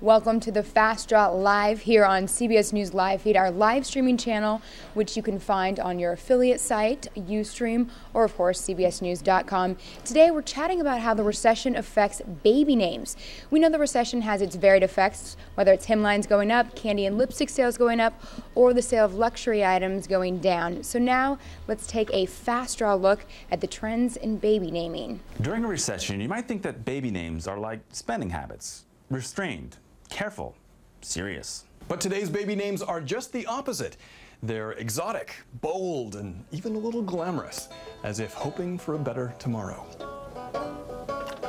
Welcome to the Fast Draw Live here on CBS News Live Feed, our live streaming channel, which you can find on your affiliate site, Ustream, or of course, cbsnews.com. Today, we're chatting about how the recession affects baby names. We know the recession has its varied effects, whether it's hemlines going up, candy and lipstick sales going up, or the sale of luxury items going down. So now, let's take a fast draw look at the trends in baby naming. During a recession, you might think that baby names are like spending habits, restrained, careful, serious. But today's baby names are just the opposite. They're exotic, bold, and even a little glamorous, as if hoping for a better tomorrow.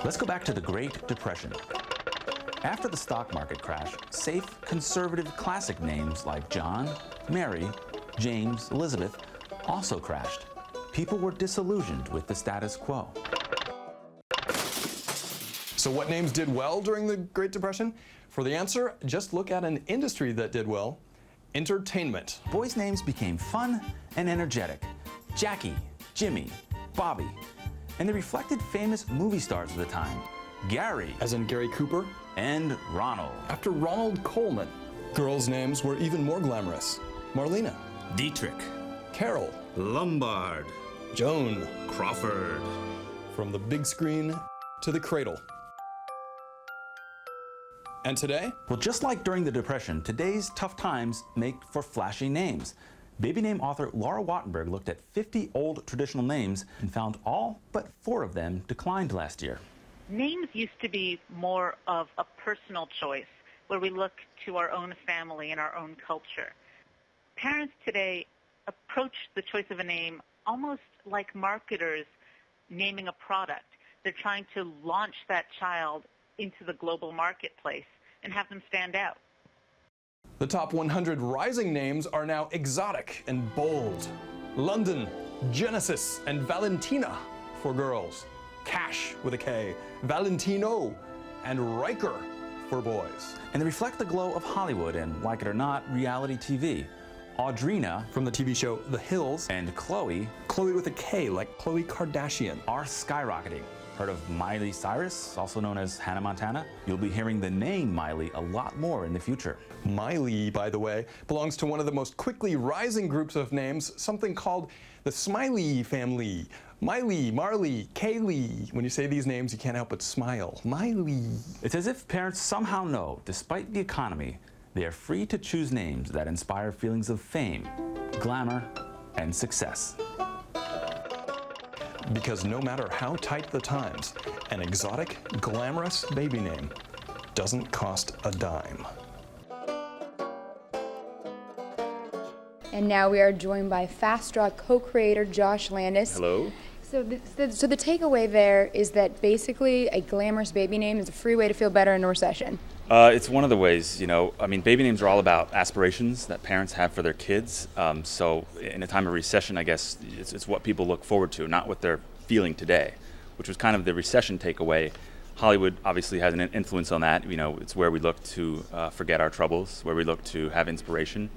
Let's go back to the Great Depression. After the stock market crash, safe, conservative classic names like John, Mary, James, Elizabeth also crashed. People were disillusioned with the status quo. So what names did well during the Great Depression? For the answer, just look at an industry that did well: entertainment. Boys' names became fun and energetic. Jackie, Jimmy, Bobby. And they reflected famous movie stars of the time. Gary. As in Gary Cooper. And Ronald. After Ronald Coleman, girls' names were even more glamorous. Marlena. Dietrich. Carol. Lombard. Joan. Crawford. From the big screen to the cradle. And today? Well, just like during the Depression, today's tough times make for flashy names. Baby name author Laura Wattenberg looked at 50 old traditional names and found all but 4 of them declined last year. Names used to be more of a personal choice, where we look to our own family and our own culture. Parents today approach the choice of a name almost like marketers naming a product. They're trying to launch that child into the global marketplace and have them stand out. The top 100 rising names are now exotic and bold. London, Genesis, and Valentina for girls. Cash with a K, Valentino, and Riker for boys. And they reflect the glow of Hollywood and, like it or not, reality TV. Audrina from the TV show The Hills, and Chloe with a K, like Khloe Kardashian, are skyrocketing. Heard of Miley Cyrus, also known as Hannah Montana? You'll be hearing the name Miley a lot more in the future. Miley, by the way, belongs to one of the most quickly rising groups of names, something called the Smiley family. Miley, Marley, Kaylee. When you say these names, you can't help but smile. Miley. It's as if parents somehow know, despite the economy, they are free to choose names that inspire feelings of fame, glamour, and success. Because no matter how tight the times, an exotic, glamorous baby name doesn't cost a dime. And now we are joined by Fast Draw co-creator Josh Landis. Hello. So the takeaway there is that basically a glamorous baby name is a free way to feel better in a recession. It's one of the ways, I mean, baby names are all about aspirations that parents have for their kids. So in a time of recession, I guess it's what people look forward to, not what they're feeling today, which was kind of the recession takeaway. Hollywood obviously has an influence on that. It's where we look to forget our troubles, where we look to have inspiration.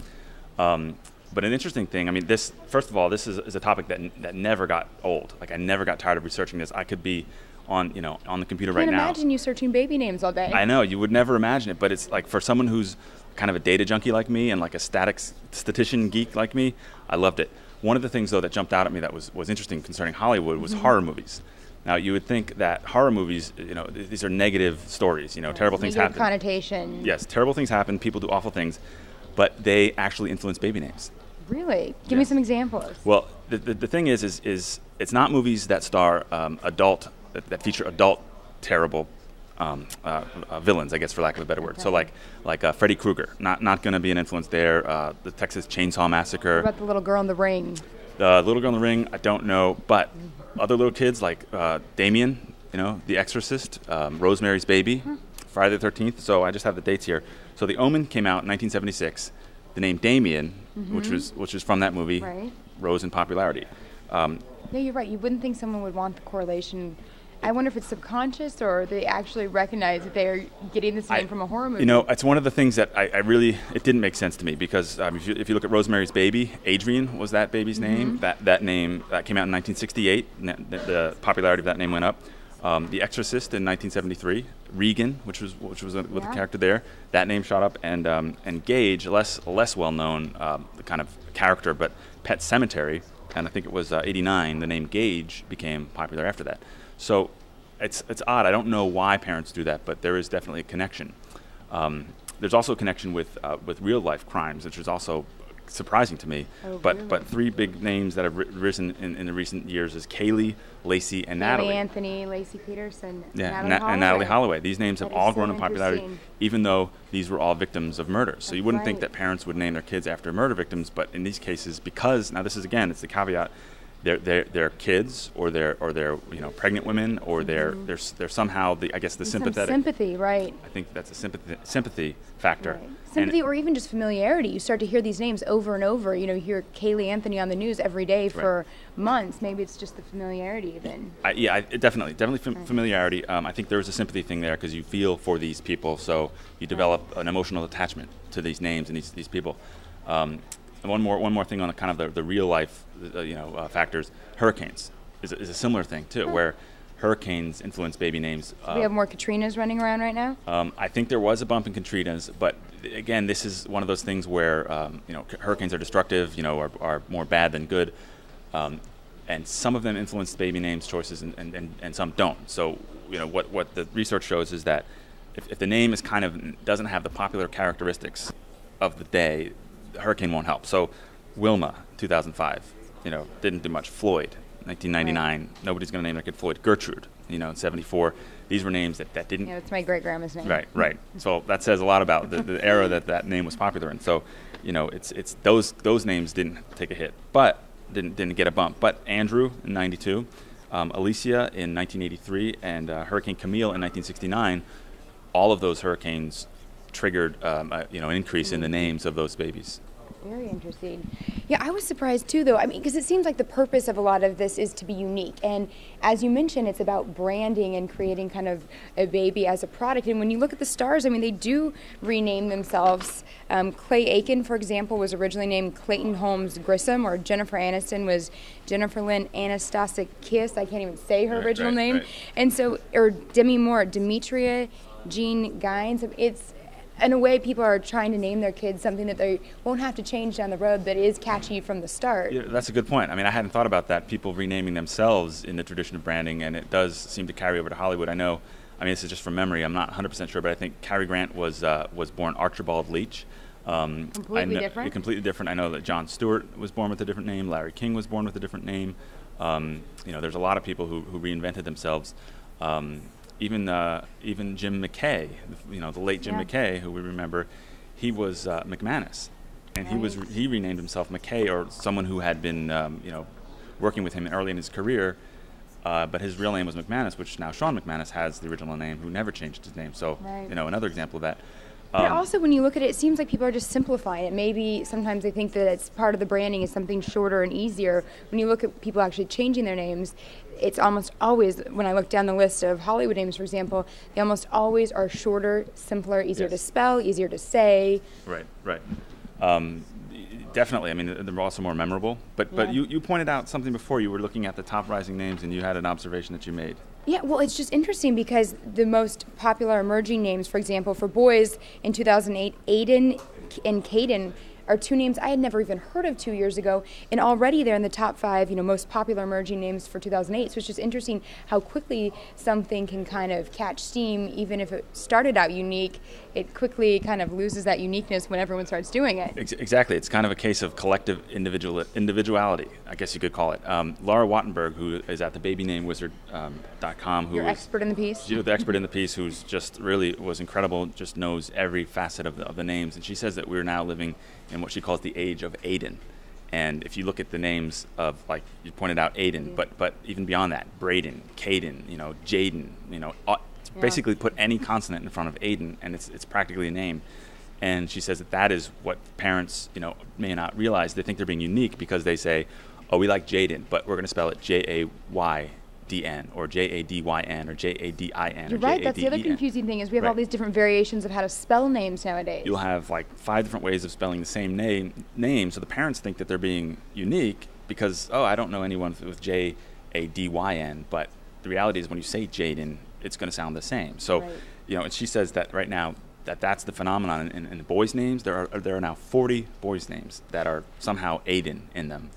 But an interesting thing, I mean, first of all, this is a topic that never got old. Like, I never got tired of researching this. I could be on the computer right now. I can't imagine you searching baby names all day. I know, you would never imagine it, but it's like, for someone who's kind of a data junkie like me and like a statistician geek like me, I loved it. One of the things, though, that jumped out at me that was interesting concerning Hollywood was horror movies. Now, you would think that horror movies, these are negative stories, terrible things happen. Connotation. Yes, terrible things happen, people do awful things, but they actually influence baby names. Really? Give me some examples. Well, the thing is it's not movies that star that feature adult terrible villains, I guess, for lack of a better word. Okay. So like Freddy Krueger, not going to be an influence there. The Texas Chainsaw Massacre. What about the little girl in the ring? The little girl in the ring, I don't know, but other little kids like Damien, The Exorcist, Rosemary's Baby, Friday the 13th. So I just have the dates here. So The Omen came out in 1976. The name Damien, which was from that movie, rose in popularity. Yeah, you're right. You wouldn't think someone would want the correlation. I wonder if it's subconscious or they actually recognize that they're getting this name from a horror movie. It's one of the things that it didn't make sense to me, because if you look at Rosemary's Baby, Adrian was that baby's name. That name came out in 1968. The popularity of that name went up. The Exorcist in 1973, Regan, which was with the character there, that name shot up, and Gage, less well known the kind of character, but Pet Sematary, and I think it was 89. The name Gage became popular after that. So it's odd. I don't know why parents do that, but there is definitely a connection. There's also a connection with real life crimes, which is also surprising to me. Oh, but really? but three big names that have risen in the recent years is Kaylee, Lacey, and Natalie. Anthony, Lacey Peterson, Yeah, Natalie and Natalie Holloway. These names have That all is grown so in popularity, interesting. even though these were all victims of murder. So you That's wouldn't think right. that parents would name their kids after murder victims, but in these cases, because now this is again, it's the caveat. They're kids, or they're pregnant women, or they're somehow the sympathetic. Some sympathy, right? I think that's a sympathy factor. Right. Sympathy, or even just familiarity. You start to hear these names over and over. You hear Kaylee Anthony on the news every day for months. Maybe it's just the familiarity even. Definitely familiarity. I think there is a sympathy thing there because you feel for these people, so you develop an emotional attachment to these names and these people. And one more thing on the kind of the real life, factors. Hurricanes is a similar thing too, where hurricanes influence baby names. We have more Katrinas running around right now. I think there was a bump in Katrinas, but again, this is one of those things where hurricanes are destructive, are more bad than good, and some of them influence baby names choices, and some don't. So what the research shows is that if the name is doesn't have the popular characteristics of the day, the hurricane won't help. So Wilma, 2005, didn't do much. Floyd, 1999, Right. Nobody's going to name their kid Floyd. Gertrude, in 74, these were names that didn't. Yeah, that's my great grandma's name. Right. So that says a lot about the era that name was popular in. So, it's those names didn't take a hit, but didn't get a bump. But Andrew in 92, Alicia in 1983, and Hurricane Camille in 1969, all of those hurricanes triggered an increase in the names of those babies. Very interesting. Yeah, I was surprised too, though. I mean, because it seems like the purpose of a lot of this is to be unique. And as you mentioned, it's about branding and creating kind of a baby as a product. And when you look at the stars, I mean, they do rename themselves. Clay Aiken, for example, was originally named Clayton Holmes Grissom, or Jennifer Aniston was Jennifer Lynn Anastasia Kiss. I can't even say her original name. Right. And so, or Demi Moore, Demetria Jean Gines. It's, in a way, people are trying to name their kids something that they won't have to change down the road that is catchy from the start. Yeah, that's a good point. I mean, I hadn't thought about that, people renaming themselves in the tradition of branding, and it does seem to carry over to Hollywood. I know, this is just from memory, I'm not 100% sure, but I think Cary Grant was born Archibald Leach. Completely different? Completely different. I know that Jon Stewart was born with a different name. Larry King was born with a different name. There's a lot of people who reinvented themselves. Even Jim McKay, the late Jim McKay, who we remember, he was McManus, and he renamed himself McKay, or someone who had been working with him early in his career, but his real name was McManus, which now Sean McManus has the original name, who never changed his name. So another example of that. But also, when you look at it, it seems like people are just simplifying it. Maybe sometimes they think that it's part of the branding is something shorter and easier. When you look at people actually changing their names, it's almost always, when I look down the list of Hollywood names, for example, they almost always are shorter, simpler, easier to spell, easier to say. Right. Definitely. I mean, they're also more memorable. But you pointed out something before. You were looking at the top rising names, and you had an observation that you made. Yeah, well, it's just interesting because the most popular emerging names, for example, for boys in 2008, Aiden and Caden are two names I had never even heard of 2 years ago, and already they're in the top 5, most popular emerging names for 2008. So it's just interesting how quickly something can kind of catch steam, even if it started out unique. It quickly kind of loses that uniqueness when everyone starts doing it. Exactly. It's kind of a case of collective individuality, I guess you could call it. Laura Wattenberg, who is at thebabynamewizard.com, who Your is expert in the piece? the expert in the piece, who's just really was incredible, just knows every facet of the names. And she says that we're now living in what she calls the age of Aiden. And if you look at the names of, like you pointed out, Aiden, but even beyond that, Braden, Caden, Jaden, basically put any consonant in front of Aiden, and it's practically a name. And she says that is what parents, may not realize. They think they're being unique because they say, oh, we like Jaden, but we're going to spell it Jaydn, or Jadyn, or Jadin. You're right. That's the other confusing thing is we have all these different variations of how to spell names nowadays. You'll have like 5 different ways of spelling the same name. So the parents think that they're being unique because, I don't know anyone with Jadyn, but the reality is when you say Jaden, it's going to sound the same. So, Right. you know, and she says that right now that's the phenomenon in the boys' names. There are now 40 boys' names that are somehow Aiden in them,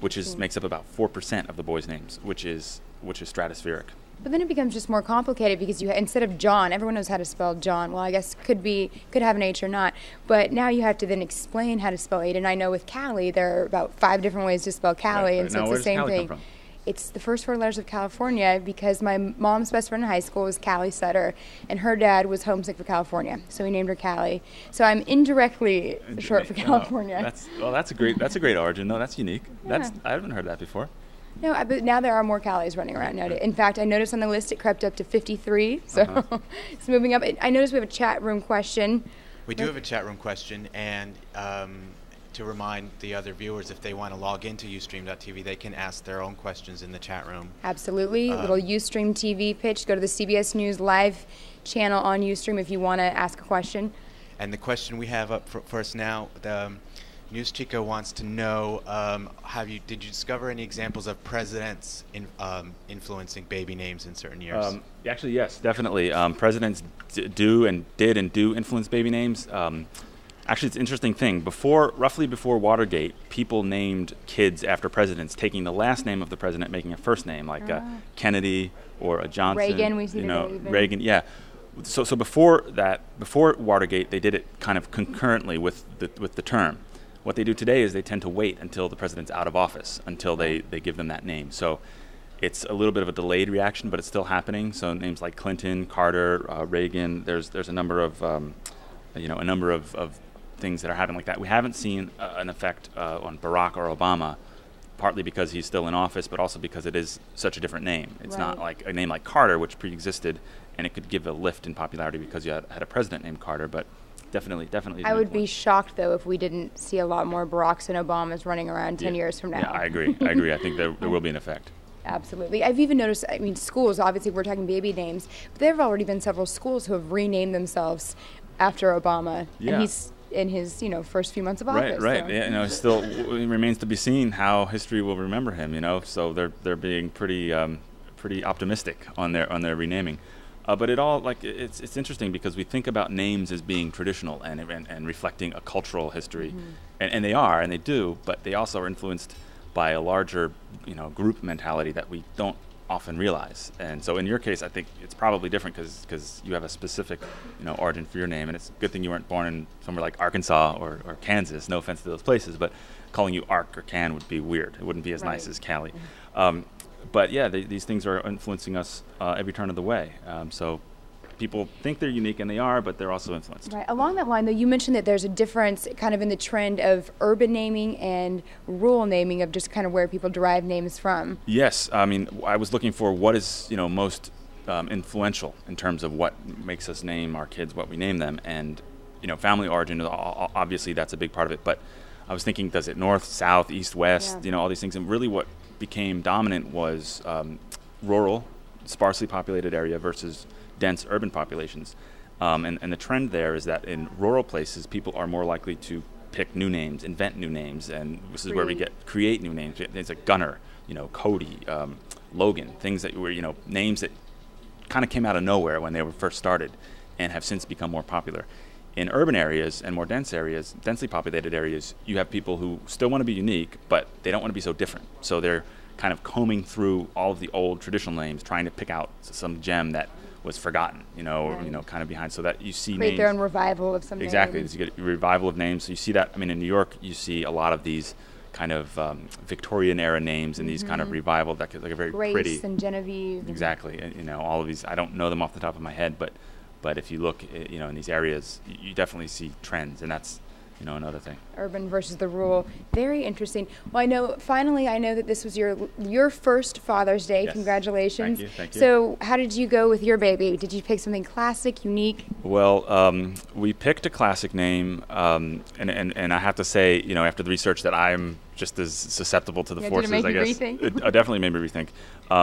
which makes up about 4% of the boys' names, which is stratospheric. But then it becomes just more complicated because instead of John, everyone knows how to spell John. Well, I guess could have an H or not. But now you have to then explain how to spell Aiden. I know with Cali, there are about 5 different ways to spell Cali, Right. and so Now, it's where the does same Cali come thing. from? It's the first 4 letters of California because my mom's best friend in high school was Callie Sutter, and her dad was homesick for California, so he named her Callie. So I'm indirectly short for California. That's a great origin. No, that's unique. Yeah. I haven't heard that before. No, but now there are more Callies running around now. In fact, I noticed on the list it crept up to 53, so it's moving up. I noticed we have a chat room question. We do have a chat room question, and to remind the other viewers, if they want to log into Ustream.tv, they can ask their own questions in the chat room. Absolutely. Little Ustream TV pitch. Go to the CBS News live channel on Ustream if you want to ask a question. And the question we have up for us now, the News Chica wants to know, did you discover any examples of presidents influencing baby names in certain years? Actually, yes, definitely. Presidents did influence baby names. Actually, it's an interesting thing. Roughly before Watergate, people named kids after presidents, taking the last name of the president, making a first name, like Kennedy or a Johnson. Reagan, we see even. Reagan, yeah. So before Watergate, they did it kind of concurrently with the term. What they do today is they tend to wait until the president's out of office until they give them that name. So it's a little bit of a delayed reaction, but it's still happening. So names like Clinton, Carter, Reagan. There's a number of things that are happening like that. We haven't seen an effect on Barack or Obama, partly because he's still in office, but also because it is such a different name. It's not like a name like Carter, which pre-existed, and it could give a lift in popularity because you had a president named Carter, but definitely. I would be shocked, though, if we didn't see a lot more Baracks and Obamas running around 10 years from now. Yeah, I agree. I think there will be an effect. Absolutely. I've even noticed, schools, obviously we're talking baby names, but there have already been several schools who have renamed themselves after Obama, and he's in his first few months of office. Right. So. Yeah, still it remains to be seen how history will remember him. So they're being pretty optimistic on their renaming. But it's interesting because we think about names as being traditional and reflecting a cultural history, and they are and they do, but they also are influenced by a larger group mentality that we don't often realize. And so in your case, I think it's probably different because you have a specific origin for your name, and it's a good thing you weren't born in somewhere like Arkansas or Kansas. No offense to those places, but calling you Ark or Can would be weird. It wouldn't be as nice as Cali. But yeah, these things are influencing us every turn of the way. So people think they're unique, and they are, but they're also influenced. Right. Along that line, though, you mentioned that there's a difference kind of in the trend of urban naming and rural naming of just kind of where people derive names from. Yes. I was looking for what is most influential in terms of what makes us name our kids what we name them, and family origin, obviously that's a big part of it. But I was thinking, does it north, south, east, west? All these things, and really what became dominant was rural, sparsely populated area versus dense urban populations. And the trend there is that in rural places, people are more likely to pick new names, invent new names, and this is where we create new names. Things like Gunner, Cody, Logan, things that were, names that kind of came out of nowhere when they were first started and have since become more popular. In urban areas and more dense areas, densely populated areas, you have people who still want to be unique, but they don't want to be so different. So they're kind of combing through all of the old traditional names, trying to pick out some gem that was forgotten, kind of behind, so that you see create names. Their own revival of some Exactly. names. You get a revival of names. So you see that, in New York, you see a lot of these kind of Victorian era names and these kind of revival that like a very Grace pretty. and Genevieve. Exactly. And, all of these, I don't know them off the top of my head, but if you look, in these areas, you definitely see trends, and that's, another thing. Urban versus the rural. Very interesting. Well, I know that this was your first Father's Day. Yes. Congratulations. Thank you. So how did you go with your baby? Did you pick something classic, unique? Well, we picked a classic name, and I have to say, after the research, that I'm just as susceptible to the forces, did it make I you guess. rethink? It definitely made me rethink.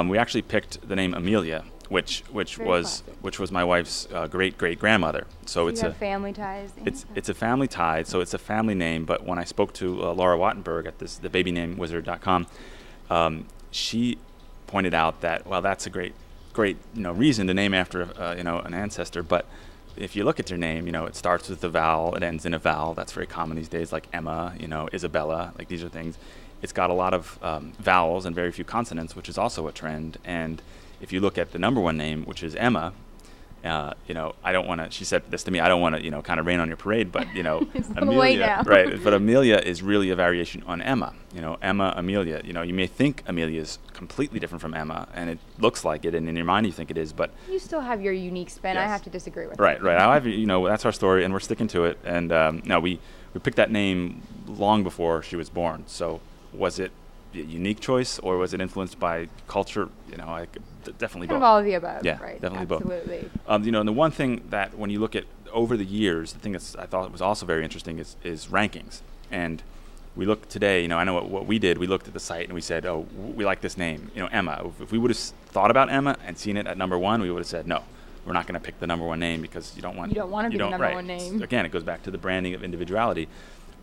We actually picked the name Amelia, which was my wife's great grandmother. So it's a family ties. It's a family tie, so it's a family name. But when I spoke to Laura Wattenberg at the babynamewizard.com, she pointed out that that's a great great reason to name after an ancestor, but if you look at your name, it starts with a vowel, it ends in a vowel. That's very common these days, like Emma, Isabella, like these are things. It's got a lot of vowels and very few consonants, which is also a trend. And if you look at the number one name, which is Emma, I don't want to, she said this to me, I don't want to, kind of rain on your parade, but, Amelia, right, but Amelia is really a variation on Emma, Emma, Amelia, you may think Amelia is completely different from Emma, and it looks like it, and in your mind you think it is, but... You still have your unique spin. Yes. I have to disagree with Right, I have, that's our story, and we're sticking to it, and no, we picked that name long before she was born, so was it a unique choice, or was it influenced by culture? Definitely both. Kind of all of the above, yeah, right? definitely Absolutely. Both. And the one thing that when you look at over the years, the thing that I thought was also very interesting is rankings. And we look today, I know what we did. We looked at the site and we said, oh, we like this name, Emma. If we would have thought about Emma and seen it at number one, we would have said, no, we're not going to pick the number one name because you don't want to be the number one name. Again, it goes back to the branding of individuality.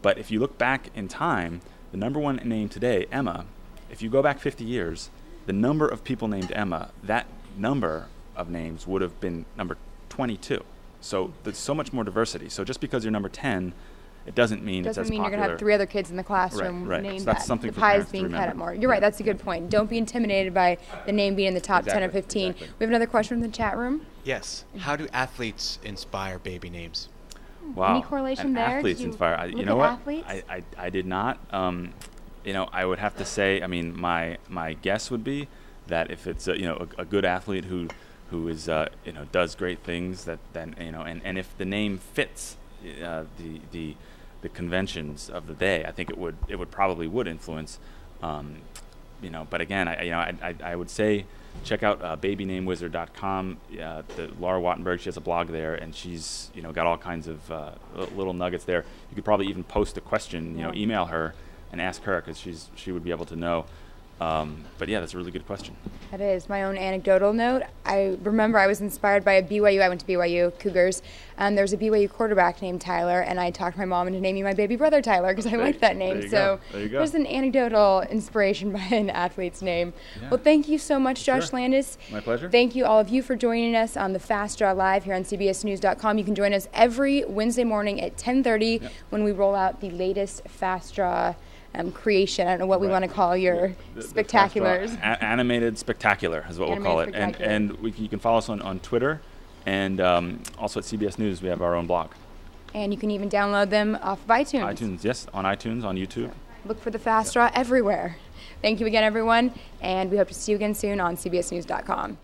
But if you look back in time, the number one name today, Emma, if you go back 50 years, the number of people named Emma, that number of names would have been number 22. So there's so much more diversity. So just because you're number 10, it doesn't mean it's as popular. You're going to have 3 other kids in the classroom right. named So that's that. something the for pie is parents to being cut remember. up more. You're right. That's a good point. Don't be intimidated by the name being in the top 10 or 15. Exactly. We have another question from the chat room. Yes. How do athletes inspire baby names? Wow. Any correlation and there? Athletes Did you inspire. look You know at what? athletes? I did not. I would have to say. I mean, my guess would be that if it's a good athlete who is does great things, that then and if the name fits the conventions of the day, I think it would probably influence. But again, I would say check out babynamewizard.com. Laura Wattenberg, she has a blog there, and she's got all kinds of little nuggets there. You could probably even post a question, email her and ask her, because she would be able to know. But yeah, that's a really good question. That is. My own anecdotal note, I remember I was inspired by a BYU, I went to BYU, Cougars, and there's a BYU quarterback named Tyler, and I talked my mom into naming my baby brother Tyler because I liked that name. So there's an anecdotal inspiration by an athlete's name. Yeah. Well, thank you so much, Josh Landis. My pleasure. Thank you all of you for joining us on the Fast Draw Live here on CBSNews.com. You can join us every Wednesday morning at 10:30 when we roll out the latest Fast Draw creation. I don't know what we want to call your spectaculars. Animated spectacular is what we'll call it. And you can follow us on Twitter, and also at CBS News we have our own blog. And you can even download them off of iTunes. iTunes, yes, on iTunes, on YouTube. Look for the Fast Draw everywhere. Thank you again, everyone, and we hope to see you again soon on CBSNews.com.